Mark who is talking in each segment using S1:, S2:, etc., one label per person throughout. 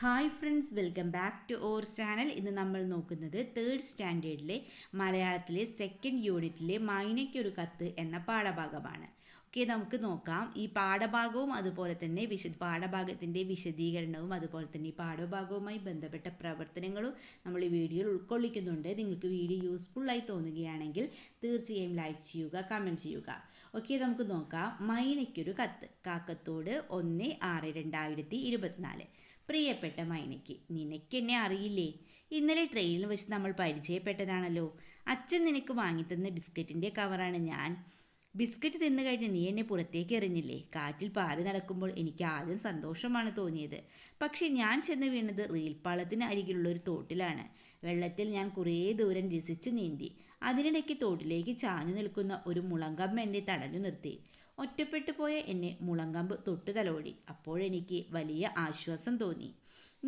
S1: Hi friends, welcome back to our channel. ഇന്ന് നമ്മൾ നോക്കുന്നത് തേർഡ് സ്റ്റാൻഡേർഡിലെ മലയാളത്തിലെ സെക്കൻഡ് യൂണിറ്റിലെ മൈനയ്ക്കൊരു കത്ത് എന്ന പാഠഭാഗമാണ്. ഓക്കെ, നമുക്ക് നോക്കാം. ഈ പാഠഭാഗവും അതുപോലെ തന്നെ പാഠഭാഗത്തിൻ്റെ വിശദീകരണവും അതുപോലെ തന്നെ ഈ പാഠഭാഗവുമായി ബന്ധപ്പെട്ട പ്രവർത്തനങ്ങളും നമ്മൾ ഈ വീഡിയോയിൽ ഉൾക്കൊള്ളിക്കുന്നുണ്ട്. നിങ്ങൾക്ക് വീഡിയോ യൂസ്ഫുള്ളായി തോന്നുകയാണെങ്കിൽ തീർച്ചയായും ലൈക്ക് ചെയ്യുക, കമൻറ്റ് ചെയ്യുക. ഓക്കെ, നമുക്ക് നോക്കാം. മൈനയ്ക്കൊരു കത്ത്. കാക്കത്തോട് 1/6/2024. പ്രിയപ്പെട്ട മൈനയ്ക്ക്, നിനക്കെന്നെ അറിയില്ലേ? ഇന്നലെ ട്രെയിനിൽ വെച്ച് നമ്മൾ പരിചയപ്പെട്ടതാണല്ലോ. അച്ഛൻ നിനക്ക് വാങ്ങിത്തന്ന ബിസ്ക്കറ്റിൻ്റെ കവറാണ് ഞാൻ. ബിസ്ക്കറ്റ് തിന്നു കഴിഞ്ഞ് നീ എന്നെ പുറത്തേക്ക് എറിഞ്ഞില്ലേ? കാറ്റിൽ പാറി നടക്കുമ്പോൾ എനിക്ക് ആദ്യം സന്തോഷമാണ് തോന്നിയത്. പക്ഷേ ഞാൻ ചെന്ന് വീണത് റീൽപ്പാളത്തിന് അരികിലുള്ള ഒരു തോട്ടിലാണ്. വെള്ളത്തിൽ ഞാൻ കുറേ ദൂരം രസിച്ച് നീന്തി. അതിനിടയ്ക്ക് തോട്ടിലേക്ക് ചാഞ്ഞു നിൽക്കുന്ന ഒരു മുളങ്കമ്പ് എന്നെ തടഞ്ഞു നിർത്തി. ഒറ്റപ്പെട്ടു പോയ എന്നെ മുളങ്കമ്പ് തൊട്ടു തലോടി. അപ്പോഴെനിക്ക് വലിയ ആശ്വാസം തോന്നി.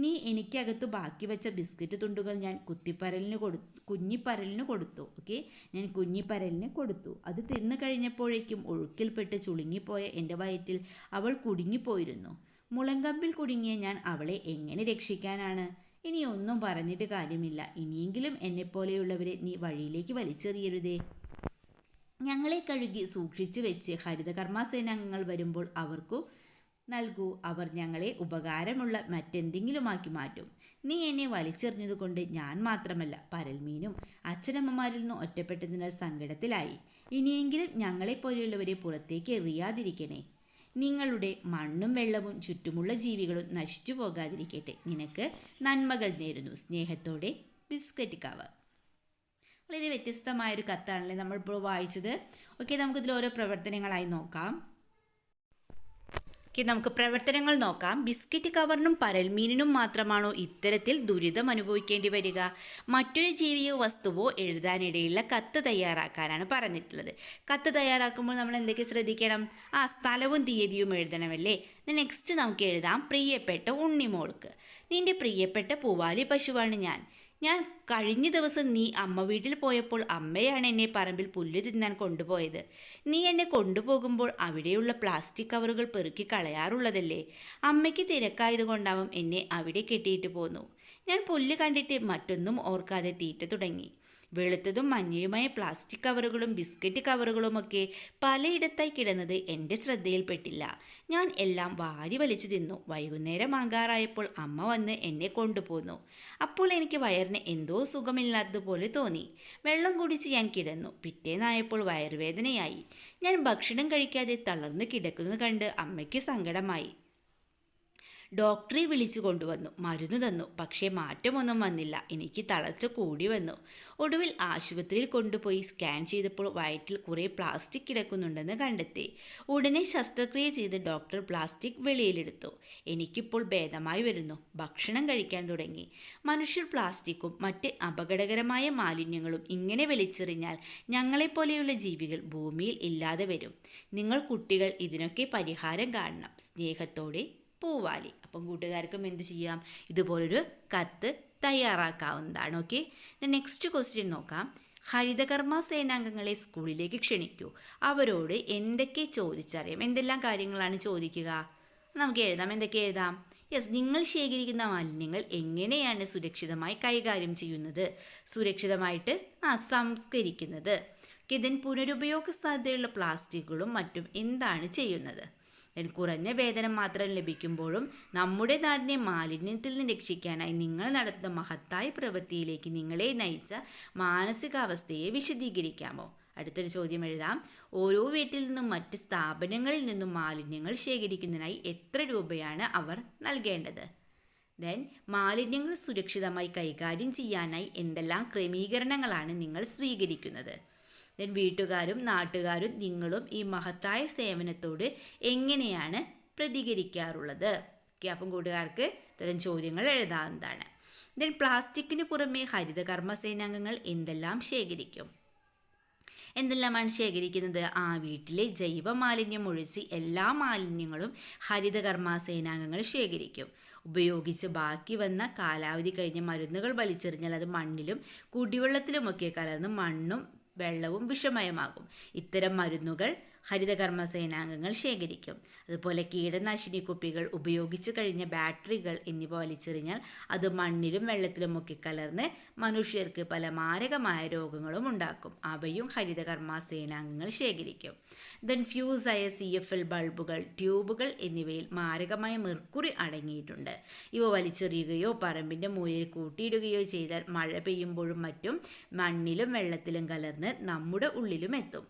S1: നീ എനിക്കകത്ത് ബാക്കി വെച്ച ബിസ്ക്കറ്റ് തുണ്ടുകൾ ഞാൻ കുഞ്ഞിപ്പരലിന് കൊടുത്തു. ഞാൻ കുഞ്ഞിപ്പരലിന് കൊടുത്തു. അത് തിന്നു കഴിഞ്ഞപ്പോഴേക്കും ഒഴുക്കിൽപ്പെട്ട് ചുളുങ്ങിപ്പോയ എൻ്റെ വയറ്റിൽ അവൾ കുടുങ്ങിപ്പോയിരുന്നു. മുളങ്കമ്പിൽ കുടുങ്ങിയ ഞാൻ അവളെ എങ്ങനെ രക്ഷിക്കാനാണ്? ഇനി ഒന്നും പറഞ്ഞിട്ട് കാര്യമില്ല. ഇനിയെങ്കിലും എന്നെപ്പോലെയുള്ളവരെ നീ വഴിയിലേക്ക് വലിച്ചെറിയരുതേ. ഞങ്ങളെ കഴുകി സൂക്ഷിച്ചു വെച്ച് ഹരിതകർമ്മസേനാംഗങ്ങൾ വരുമ്പോൾ അവർക്കു നൽകൂ. അവർ ഞങ്ങളെ ഉപകാരമുള്ള മറ്റെന്തെങ്കിലുമാക്കി മാറ്റും. നീ എന്നെ വലിച്ചെറിഞ്ഞതുകൊണ്ട് ഞാൻ മാത്രമല്ല, പരൽമീനും അച്ഛനമ്മമാരിൽ നിന്ന് ഒറ്റപ്പെട്ടതിനാൽ സങ്കടത്തിലായി. ഇനിയെങ്കിലും ഞങ്ങളെപ്പോലെയുള്ളവരെ പുറത്തേക്ക് എറിയാതിരിക്കണേ. നിങ്ങളുടെ മണ്ണും വെള്ളവും ചുറ്റുമുള്ള ജീവികളും നശിച്ചു പോകാതിരിക്കട്ടെ. നിനക്ക് നന്മകൾ നേരുന്നു. സ്നേഹത്തോടെ, ബിസ്ക്കറ്റ് കവർ. വളരെ വ്യത്യസ്തമായൊരു കത്താണല്ലേ നമ്മളിപ്പോൾ വായിച്ചത്. നമുക്കിതിൽ ഓരോ പ്രവർത്തനങ്ങളായി നോക്കാം. നമുക്ക് പ്രവർത്തനങ്ങൾ നോക്കാം. ബിസ്ക്കറ്റ് കവറിനും പരൽമീനിനും മാത്രമാണോ ഇത്തരത്തിൽ ദുരിതം അനുഭവിക്കേണ്ടി വരിക? മറ്റൊരു ജീവിയോ വസ്തുവോ എഴുതാനിടയുള്ള കത്ത് തയ്യാറാക്കാനാണ് പറഞ്ഞിട്ടുള്ളത്. കത്ത് തയ്യാറാക്കുമ്പോൾ നമ്മൾ എന്തൊക്കെ ശ്രദ്ധിക്കണം? സ്ഥലവും തീയതിയും എഴുതണമല്ലേ. നെക്സ്റ്റ് നമുക്ക് എഴുതാം. പ്രിയപ്പെട്ട ഉണ്ണിമോൾക്ക്, നിന്റെ പ്രിയപ്പെട്ട പൂവാലി പശുവാണ് ഞാൻ. കഴിഞ്ഞ ദിവസം നീ അമ്മ വീട്ടിൽ പോയപ്പോൾ അമ്മയാണ് എന്നെ പറമ്പിൽ പുല്ല് തിന്നാൻ കൊണ്ടുപോയത്. നീ എന്നെ കൊണ്ടുപോകുമ്പോൾ അവിടെയുള്ള പ്ലാസ്റ്റിക് കവറുകൾ പെറുക്കി കളയാറുള്ളതല്ലേ. അമ്മയ്ക്ക് തിരക്കായതുകൊണ്ടാവും എന്നെ അവിടെ കെട്ടിയിട്ട് പോന്നു. ഞാൻ പുല്ല് കണ്ടിട്ട് മറ്റൊന്നും ഓർക്കാതെ തീറ്റ തുടങ്ങി. വെളുത്തതും മഞ്ഞയുമായ പ്ലാസ്റ്റിക് കവറുകളും ബിസ്ക്കറ്റ് കവറുകളുമൊക്കെ പലയിടത്തായി കിടന്നത് എൻ്റെ ശ്രദ്ധയിൽപ്പെട്ടില്ല. ഞാൻ എല്ലാം വാരി വലിച്ചു തിന്നു. വൈകുന്നേരം ആകാറായപ്പോൾ അമ്മ വന്ന് എന്നെ കൊണ്ടുപോന്നു. അപ്പോൾ എനിക്ക് വയറിന് എന്തോ സുഖമില്ലാത്തതുപോലെ തോന്നി. വെള്ളം കുടിച്ച് ഞാൻ കിടന്നു. പിറ്റേന്നായപ്പോൾ വയറുവേദനയായി. ഞാൻ ഭക്ഷണം കഴിക്കാതെ തളർന്നു കിടക്കുന്നത് കണ്ട് അമ്മയ്ക്ക് സങ്കടമായി. ഡോക്ടറെ വിളിച്ചു കൊണ്ടുവന്നു. മരുന്ന് തന്നു. പക്ഷേ മാറ്റമൊന്നും വന്നില്ല. എനിക്ക് തളർച്ച കൂടി വന്നു. ഒടുവിൽ ആശുപത്രിയിൽ കൊണ്ടുപോയി സ്കാൻ ചെയ്തപ്പോൾ വയറ്റിൽ കുറേ പ്ലാസ്റ്റിക് കിടക്കുന്നുണ്ടെന്ന് കണ്ടെത്തി. ഉടനെ ശസ്ത്രക്രിയ ചെയ്ത് ഡോക്ടർ പ്ലാസ്റ്റിക് വെളിയിലെടുത്തു. എനിക്കിപ്പോൾ ഭേദമായി വരുന്നു. ഭക്ഷണം കഴിക്കാൻ തുടങ്ങി. മനുഷ്യർ പ്ലാസ്റ്റിക്കും മറ്റ് അപകടകരമായ മാലിന്യങ്ങളും ഇങ്ങനെ വലിച്ചെറിഞ്ഞാൽ ഞങ്ങളെപ്പോലെയുള്ള ജീവികൾ ഭൂമിയിൽ ഇല്ലാതെ വരും. നിങ്ങൾ കുട്ടികൾ ഇതിനൊക്കെ പരിഹാരം കാണണം. സ്നേഹത്തോടെ, പൂവാലി. അപ്പം കൂട്ടുകാർക്കും എന്തു ചെയ്യാം? ഇതുപോലൊരു കത്ത് തയ്യാറാക്കാവുന്നതാണ്. നെക്സ്റ്റ് ക്വസ്റ്റ്യൻ നോക്കാം. ഹരിതകർമ്മ സേനാംഗങ്ങളെ സ്കൂളിലേക്ക് ക്ഷണിക്കൂ. അവരോട് എന്തൊക്കെ ചോദിച്ചറിയാം? എന്തെല്ലാം കാര്യങ്ങളാണ് ചോദിക്കുക? നമുക്ക് എഴുതാം. എന്തൊക്കെ എഴുതാം? നിങ്ങൾ ശേഖരിക്കുന്ന മാലിന്യങ്ങൾ എങ്ങനെയാണ് സുരക്ഷിതമായി കൈകാര്യം ചെയ്യുന്നത്? സുരക്ഷിതമായിട്ട് സംസ്കരിക്കുന്നത്? പുനരുപയോഗ സാധ്യതയുള്ള പ്ലാസ്റ്റിക്കുകളും മറ്റും എന്താണ് ചെയ്യുന്നത്? കുറഞ്ഞ വേതനം മാത്രം ലഭിക്കുമ്പോഴും നമ്മുടെ നാടിനെ മാലിന്യത്തിൽ നിന്ന് രക്ഷിക്കാനായി നിങ്ങൾ നടത്തുന്ന മഹത്തായ പ്രവൃത്തിയിലേക്ക് നിങ്ങളെ നയിച്ച മാനസികാവസ്ഥയെ വിശദീകരിക്കാമോ? അടുത്തൊരു ചോദ്യം എഴുതാം. ഓരോ വീട്ടിൽ നിന്നും മറ്റ് സ്ഥാപനങ്ങളിൽ നിന്നും മാലിന്യങ്ങൾ ശേഖരിക്കുന്നതിനായി എത്ര രൂപയാണ് അവർ നൽകേണ്ടത്? മാലിന്യങ്ങൾ സുരക്ഷിതമായി കൈകാര്യം ചെയ്യാനായി എന്തെല്ലാം ക്രമീകരണങ്ങളാണ് നിങ്ങൾ സ്വീകരിക്കുന്നത്? വീട്ടുകാരും നാട്ടുകാരും നിങ്ങളും ഈ മഹത്തായ സേവനത്തോട് എങ്ങനെയാണ് പ്രതികരിക്കാറുള്ളത്? അപ്പം കൂട്ടുകാർക്ക് ഇത്തരം ചോദ്യങ്ങൾ എഴുതാവുന്നതാണ്. പ്ലാസ്റ്റിക്കിന് പുറമെ ഹരിതകർമ്മ സേനാംഗങ്ങൾ എന്തെല്ലാം ശേഖരിക്കും? എന്തെല്ലാമാണ് ശേഖരിക്കുന്നത്? വീട്ടിലെ ജൈവ മാലിന്യം ഒഴിച്ച് എല്ലാ മാലിന്യങ്ങളും ഹരിതകർമ്മ സേനാംഗങ്ങൾ ശേഖരിക്കും. ഉപയോഗിച്ച് ബാക്കി വന്ന കാലാവധി കഴിഞ്ഞ മരുന്നുകൾ വലിച്ചെറിഞ്ഞാൽ അത് മണ്ണിലും കുടിവെള്ളത്തിലുമൊക്കെ കലർന്ന് മണ്ണും വെള്ളവും വിഷമയമാകും. ഇത്തരം മരുന്നുകൾ ഹരിതകർമ്മ സേനാംഗങ്ങൾ ശേഖരിക്കും. അതുപോലെ കീടനാശിനി കുപ്പികൾ, ഉപയോഗിച്ചു കഴിഞ്ഞ ബാറ്ററികൾ എന്നിവ വലിച്ചെറിഞ്ഞാൽ അത് മണ്ണിലും വെള്ളത്തിലുമൊക്കെ കലർന്ന് മനുഷ്യർക്ക് പല മാരകമായ രോഗങ്ങളും ഉണ്ടാക്കും. അവയും ഹരിതകർമ്മ സേനാംഗങ്ങൾ ശേഖരിക്കും. ദെൻ ഫ്യൂസായ CFL ബൾബുകൾ, ട്യൂബുകൾ എന്നിവയിൽ മാരകമായ മെർക്കുറി അടങ്ങിയിട്ടുണ്ട്. ഇവ വലിച്ചെറിയുകയോ പറമ്പിൻ്റെ മൂലയിൽ കൂട്ടിയിടുകയോ ചെയ്താൽ മഴ പെയ്യുമ്പോഴും മറ്റും മണ്ണിലും വെള്ളത്തിലും കലർന്ന് നമ്മുടെ ഉള്ളിലും എത്തും.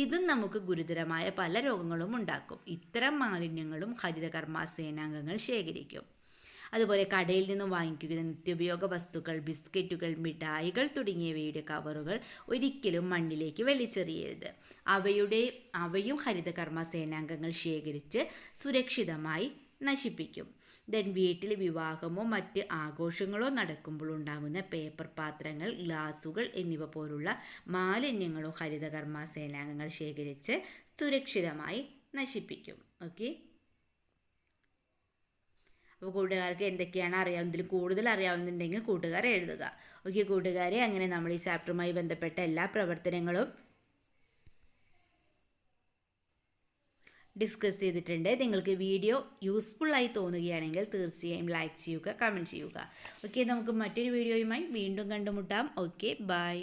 S1: ഇതും നമുക്ക് ഗുരുതരമായ പല രോഗങ്ങളും ഉണ്ടാക്കും. ഇത്തരം മാലിന്യങ്ങളും ഹരിതകർമ്മ സേനാംഗങ്ങൾ ശേഖരിക്കും. അതുപോലെ കടയിൽ നിന്നും വാങ്ങിക്കുന്ന നിത്യോപയോഗ വസ്തുക്കൾ, ബിസ്ക്കറ്റുകൾ, മിഠായികൾ തുടങ്ങിയവയുടെ കവറുകൾ ഒരിക്കലും മണ്ണിലേക്ക് വലിച്ചെറിയരുത്. അവയും ഹരിതകർമ്മ സേനാംഗങ്ങൾ ശേഖരിച്ച് സുരക്ഷിതമായി നശിപ്പിക്കും. ദെൻ വീട്ടിൽ വിവാഹമോ മറ്റ് ആഘോഷങ്ങളോ നടക്കുമ്പോൾ ഉണ്ടാകുന്ന പേപ്പർ പാത്രങ്ങൾ, ഗ്ലാസുകൾ എന്നിവ പോലുള്ള മാലിന്യങ്ങളും ഹരിതകർമ്മ സേനാംഗങ്ങൾ ശേഖരിച്ച് സുരക്ഷിതമായി നശിപ്പിക്കും. ഓക്കെ, അപ്പോൾ കൂട്ടുകാർക്ക് എന്തൊക്കെയാണ് അറിയാവുന്നതിൽ കൂടുതൽ അറിയാവുന്നുണ്ടെങ്കിൽ കൂട്ടുകാർ എഴുതുക. ഓക്കെ കൂട്ടുകാരെ, അങ്ങനെ നമ്മൾ ഈ ചാപ്റ്ററുമായി ബന്ധപ്പെട്ട എല്ലാ പ്രവർത്തനങ്ങളും ഡിസ്കസ് ചെയ്തിട്ടുണ്ട്. നിങ്ങൾക്ക് വീഡിയോ യൂസ്ഫുള്ളായി തോന്നുകയാണെങ്കിൽ തീർച്ചയായും ലൈക്ക് ചെയ്യുക, കമൻറ്റ് ചെയ്യുക. ഓക്കെ, നമുക്ക് മറ്റൊരു വീഡിയോയുമായി വീണ്ടും കണ്ടുമുട്ടാം. Okay, by.